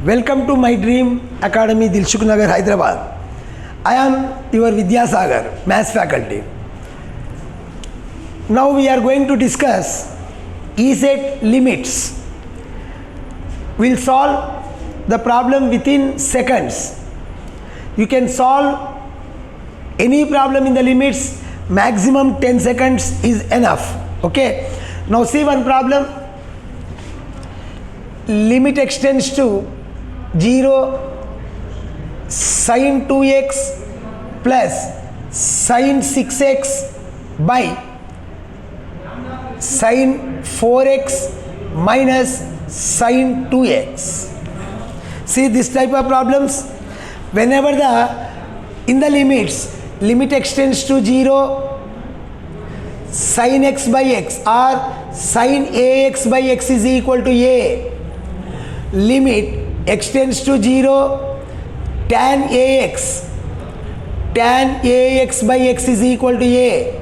Welcome to my dream academy, Dilshuk Nagar, Hyderabad. I am your Vidyasagar, Maths faculty. Now we are going to discuss ESET limits. We'll solve the problem within seconds. You can solve any problem in the limits, maximum 10 seconds is enough. Okay. Now see one problem. Limit extends to 0 sin 2x plus sin 6x by sin 4x minus sin 2x. See this type of problems, whenever in the limit extends to 0, sin x by x or sin ax by x is equal to a. Limit extends to 0, tan ax by x is equal to a.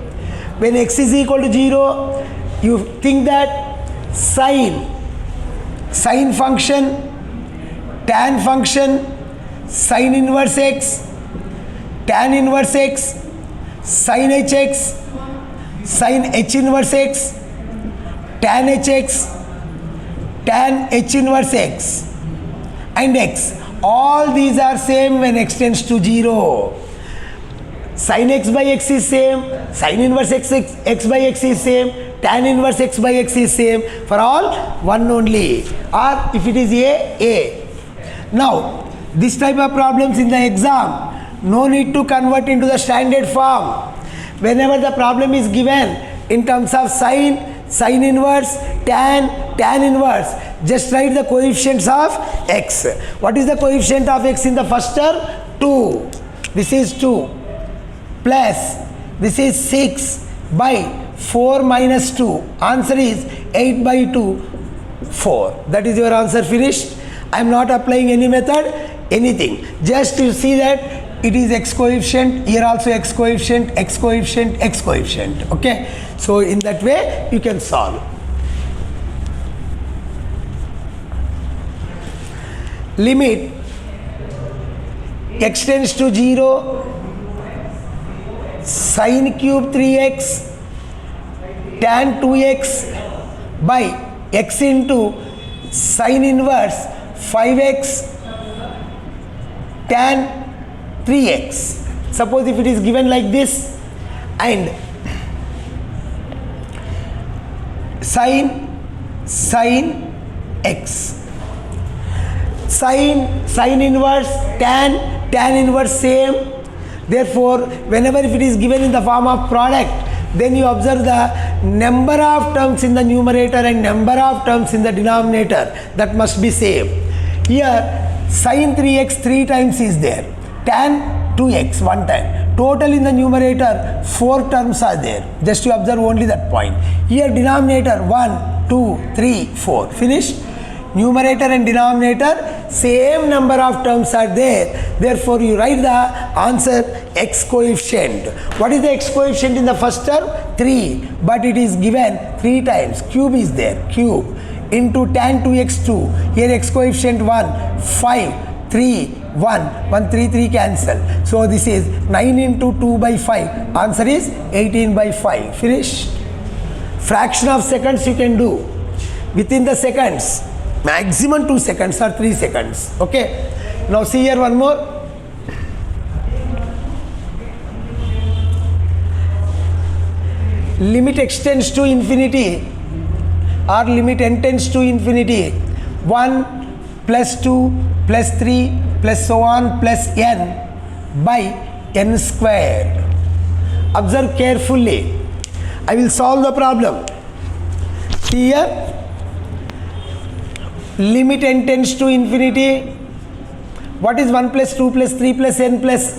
When x is equal to 0, you think that sin function, tan function, sin inverse x, tan inverse x, sin hx, sin h inverse x, tan hx, tan h inverse x and x, all these are same when x tends to 0. Sin x by x is same, sin inverse x by x is same, tan inverse x by x is same, for all one only, or if it is a. Now this type of problems in the exam, no need to convert into the standard form. Whenever the problem is given in terms of sin inverse, tan inverse, just write the coefficients of x. What is the coefficient of x in the first term? 2. This is 2 plus this is 6 by 4 minus 2. Answer is 8 by 2, 4. That is your answer. Finished. I am not applying any method, anything. Just you see that it is x coefficient, here also x coefficient, x coefficient, x coefficient. Okay. So in that way you can solve. Limit extends to 0, sin cube 3x, tan 2x by x into sin inverse 5x, tan 3x. Suppose if it is given like this, and sin x, sin inverse, tan inverse same. Therefore whenever if it is given in the form of product, then you observe the number of terms in the numerator and number of terms in the denominator, that must be same. Here sin 3x 3 times is there, tan 2x 1 time, total in the numerator 4 terms are there. Just you observe only that point. Here denominator 1 2 3 4. Finished. Numerator and denominator same number of terms are there. Therefore you write the answer x coefficient. What is the x coefficient in the first term? 3, but it is given 3 times. Cube is there, cube into tan 2x 2. Here x coefficient 1, 5, 3, 1, 3, 3 cancel. So this is 9 into 2 by 5. Answer is 18 by 5. Finish. Fraction of seconds you can do within the seconds. Maximum 2 seconds or 3 seconds. Okay. Now see here one more. Limit extends to infinity or limit n tends to infinity. 1 plus 2 plus 3 plus so on plus n by n squared. Observe carefully. I will solve the problem. See here. Limit n tends to infinity. What is 1 plus 2 plus 3 plus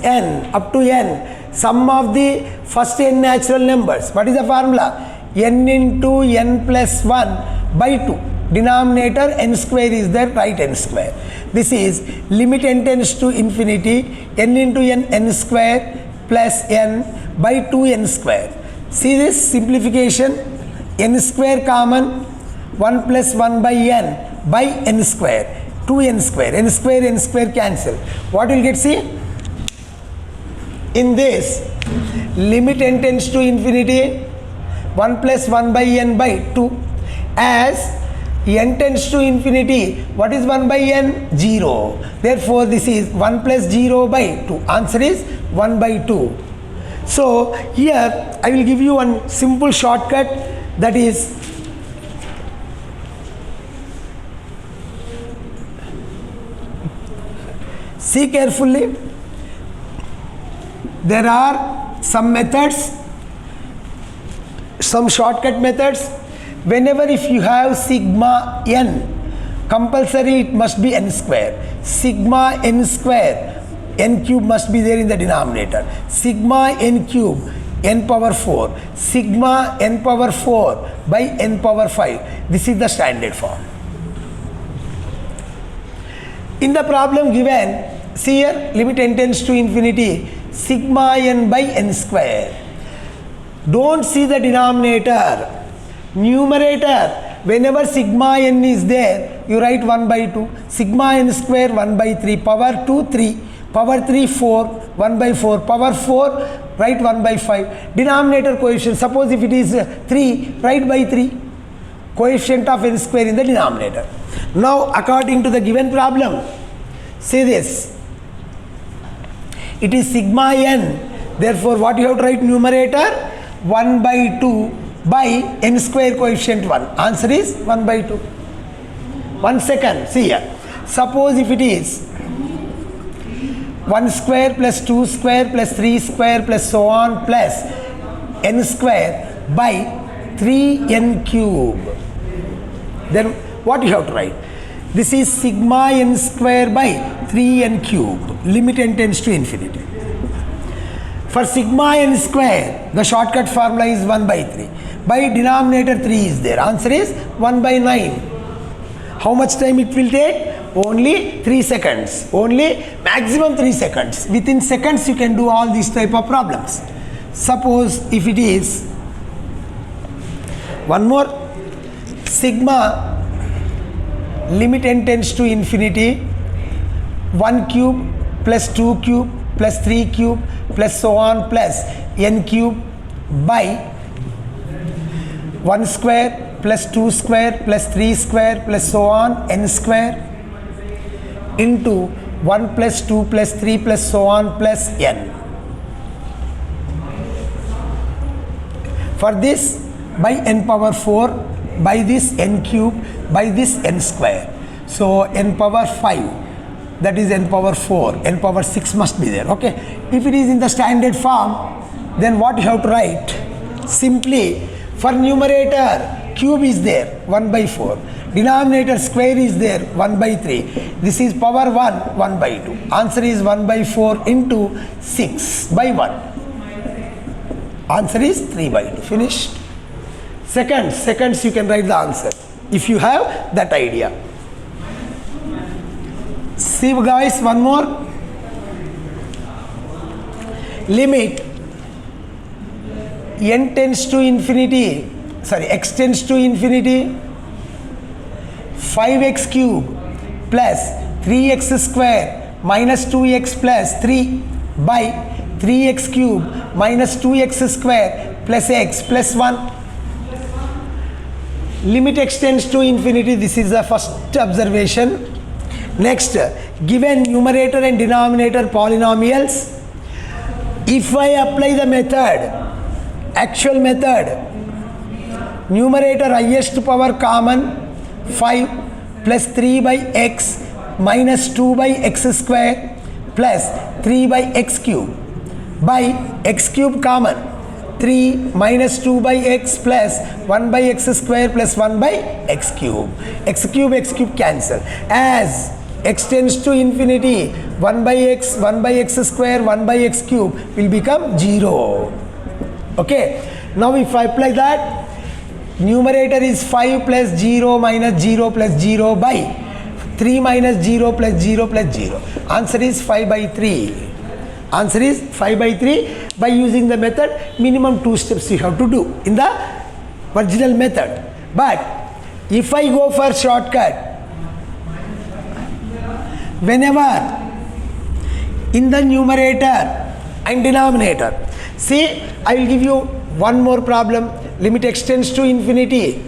n up to n? Sum of the first n natural numbers. What is the formula? N into n plus 1 by 2. Denominator n square is there, write n square. This is limit n tends to infinity, n into n square plus n by 2n square. See this simplification, n square common, 1 plus 1 by n square. 2n square, n square cancel. What will get? See, in this limit n tends to infinity, 1 plus 1 by n by 2. As n tends to infinity, what is 1 by n? 0. Therefore this is 1 plus 0 by 2. Answer is 1 by 2. So here I will give you one simple shortcut, that is see carefully. There are some methods, some shortcut methods. Whenever if you have sigma n, compulsory it must be n square. Sigma n square, n cube must be there in the denominator. Sigma n cube, n power 4. Sigma n power 4 by n power 5. This is the standard form. In the problem given, see here, limit n tends to infinity, sigma n by n square. Don't see the denominator. Numerator, whenever sigma n is there, you write 1 by 2. Sigma n square 1 by 3. Power 2 3. Power 3 4. 1 by 4. Power 4, write 1 by 5. Denominator coefficient, suppose if it is 3, write by 3. Coefficient of n square in the denominator. Now according to the given problem, see this. It is sigma n. Therefore what you have to write? Numerator 1 by 2 by n square coefficient 1. Answer is 1 by 2. 1 second, see here. Suppose if it is 1 square plus 2 square plus 3 square plus so on plus n square by 3n cube, then what you have to write? This is sigma n square by 3n cube. Limit n tends to infinity. For sigma n square, the shortcut formula is 1 by 3. By denominator 3 is there. Answer is 1 by 9. How much time it will take? Only 3 seconds. Only maximum 3 seconds. Within seconds you can do all these type of problems. Suppose if it is one more, sigma limit n tends to infinity, 1 cube plus 2 cube plus 3 cube plus so on plus n cube by 1 square plus 2 square plus 3 square plus so on n square into 1 plus 2 plus 3 plus so on plus n. For this, by n power 4, by this n cube, by this n square. So n power 5, that is n power 4, n power 6 must be there. Okay. If it is in the standard form, then what you have to write? Simply, for numerator, cube is there, 1 by 4. Denominator square is there, 1 by 3. This is power 1, 1 by 2. Answer is 1 by 4 into 6 by 1. Answer is 3 by 2. Finished. Seconds you can write the answer if you have that idea. See guys, one more. Limit n tends to infinity, x tends to infinity, 5x cube plus 3x square minus 2x plus 3 by 3x cube minus 2x square plus x plus 1. Limit x tends to infinity. This is the first observation. Next, given numerator and denominator polynomials, if I apply the method, actual method, numerator highest power common 5 plus 3 by x minus 2 by x square plus 3 by x cube by x cube common 3 minus 2 by x plus 1 by x square plus 1 by x cube. X cube cancel. As x tends to infinity, 1 by x square, 1 by x cube will become 0. Okay. Now if I apply that, numerator is 5 plus 0 minus 0 plus 0 by 3 minus 0 plus 0 plus 0. Answer is 5 by 3. Answer is 5 by 3. By using the method, minimum 2 steps you have to do in the original method. But if I go for shortcut, whenever in the numerator and denominator. See, I will give you one more problem. Limit extends to infinity.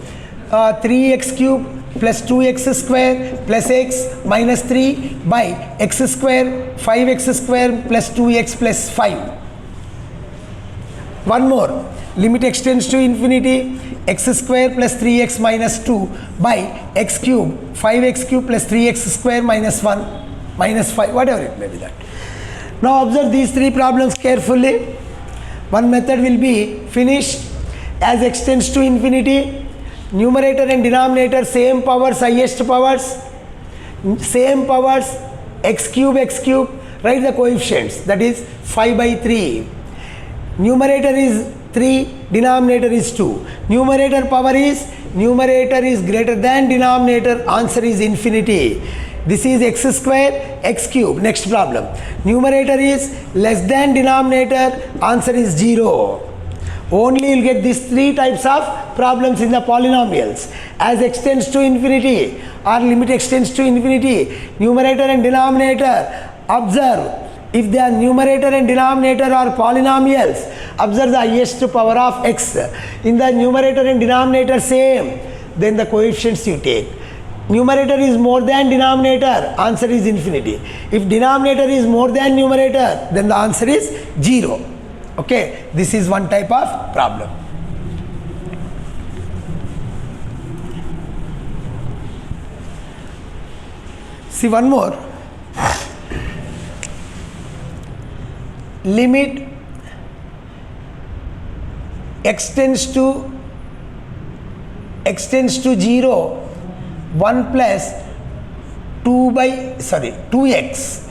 3x cube plus 2x square plus x minus 3 by x square 5x square plus 2x plus 5. One more. Limit extends to infinity. X square plus 3x minus 2 by x cube 5x cube plus 3x square minus 1 minus 5, whatever it may be that. Now observe these three problems carefully. One method will be finished. As x tends to infinity, numerator and denominator same powers, highest powers, same powers, x cube, write the coefficients, that is 5 by 3. Numerator is 3, denominator is 2. Numerator is greater than denominator, answer is infinity. This is x square, x cube. Next problem. Numerator is less than denominator, answer is 0. Only you'll get these three types of problems in the polynomials. As x tends to infinity or limit extends to infinity, numerator and denominator, observe, if they are numerator and denominator are polynomials, observe the highest power of x. In the numerator and denominator same, then the coefficients you take. Numerator is more than denominator, answer is infinity. If denominator is more than numerator, then the answer is 0. Okay, this is one type of problem. See one more. Limit x tends to 0, 1 plus 2x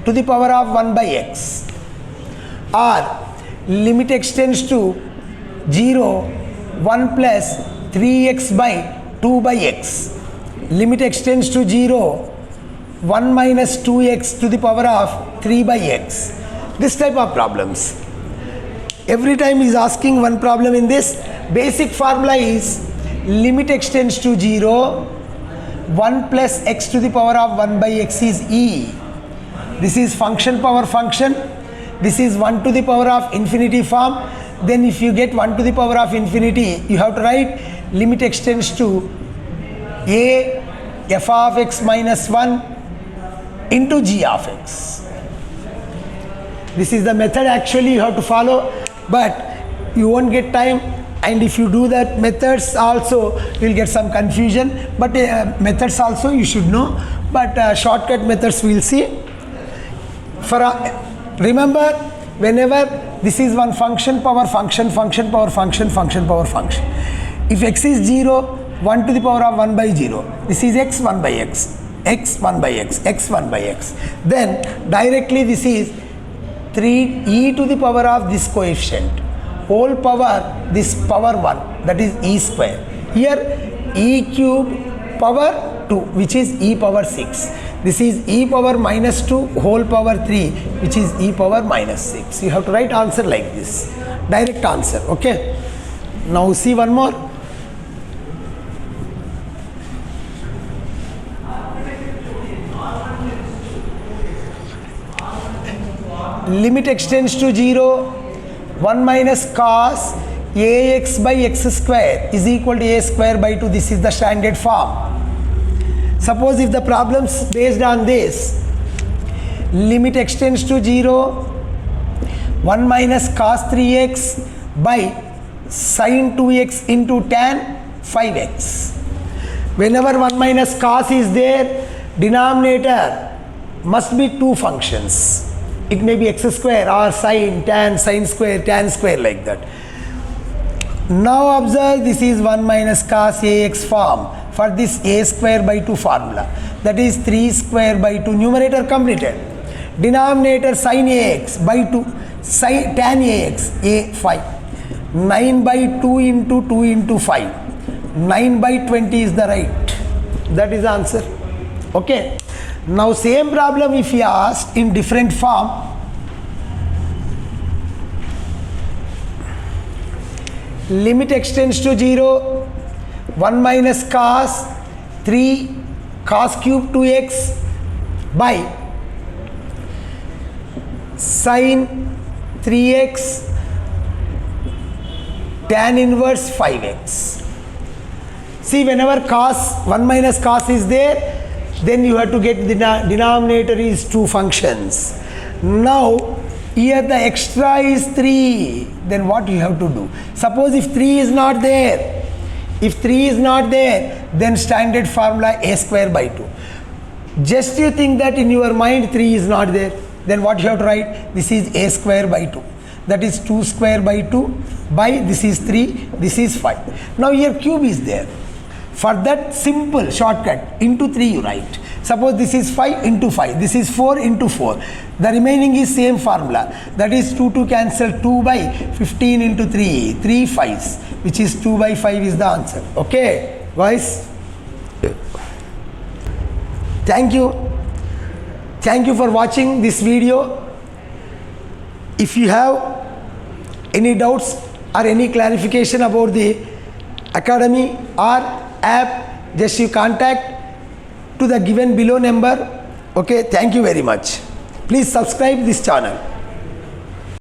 to the power of 1 by x, or limit extends to 0, 1 plus 3x by 2 by x, limit extends to 0, 1 minus 2x to the power of 3 by x. This type of problems. Every time he is asking one problem in this. Basic formula is limit extends to 0, 1 plus x to the power of 1 by x is e. This is function power function. This is 1 to the power of infinity form. Then if you get 1 to the power of infinity, you have to write limit extends to a f of x minus 1 into g of x. This is the method actually you have to follow, but you won't get time, and if you do that methods also you will get some confusion, but methods also you should know, but shortcut methods we will see. For remember, whenever this is one function power function, function power function, function power function. If x is 0, 1 to the power of 1 by 0, this is x 1 by x, x 1 by x, x 1 by x. Then directly this is 3 e to the power of this coefficient, whole power this power 1, that is e square. Here e cube power 2, which is e power 6. This is e power minus 2 whole power 3, which is e power minus 6. You have to write answer like this, direct answer. Okay, now see one more. Limit extends to 0, 1 minus cos ax by x square is equal to a square by 2. This is the standard form. Suppose if the problems based on this, limit extends to 0, 1 minus cos 3x by sin 2x into tan 5x. Whenever 1 minus cos is there, denominator must be two functions. It may be x square or sin, tan, sin square, tan square, like that. Now observe, this is 1 minus cos ax form for this a square by 2 formula. That is 3 square by 2, numerator completed. Denominator sin ax by 2, sin, tan ax, a 5. 9 by 2 into 2 into 5. 9 by 20 is the right. That is the answer. Okay. Now same problem if he asked in different form. Limit extends to 0, 1 minus cos 3 cos cube 2x by sin 3x tan inverse 5x. See, whenever cos 1 minus cos is there, then you have to get the denominator is two functions. Now here the extra is 3, then what you have to do? Suppose if 3 is not there, then standard formula a square by 2. Just you think that in your mind 3 is not there, then what you have to write? This is a square by 2. That is 2 square by 2 by this is 3, this is 5. Now here cube is there. For that simple shortcut, into 3 you write. Suppose this is 5 into 5, this is 4 into 4. The remaining is same formula. That is 2 cancel 2 by 15 into 3, 3 5s, which is 2 by 5 is the answer. Okay, guys? Thank you. Thank you for watching this video. If you have any doubts or any clarification about the academy or app, just you contact to the given below number. Okay, thank you very much. Please subscribe this channel.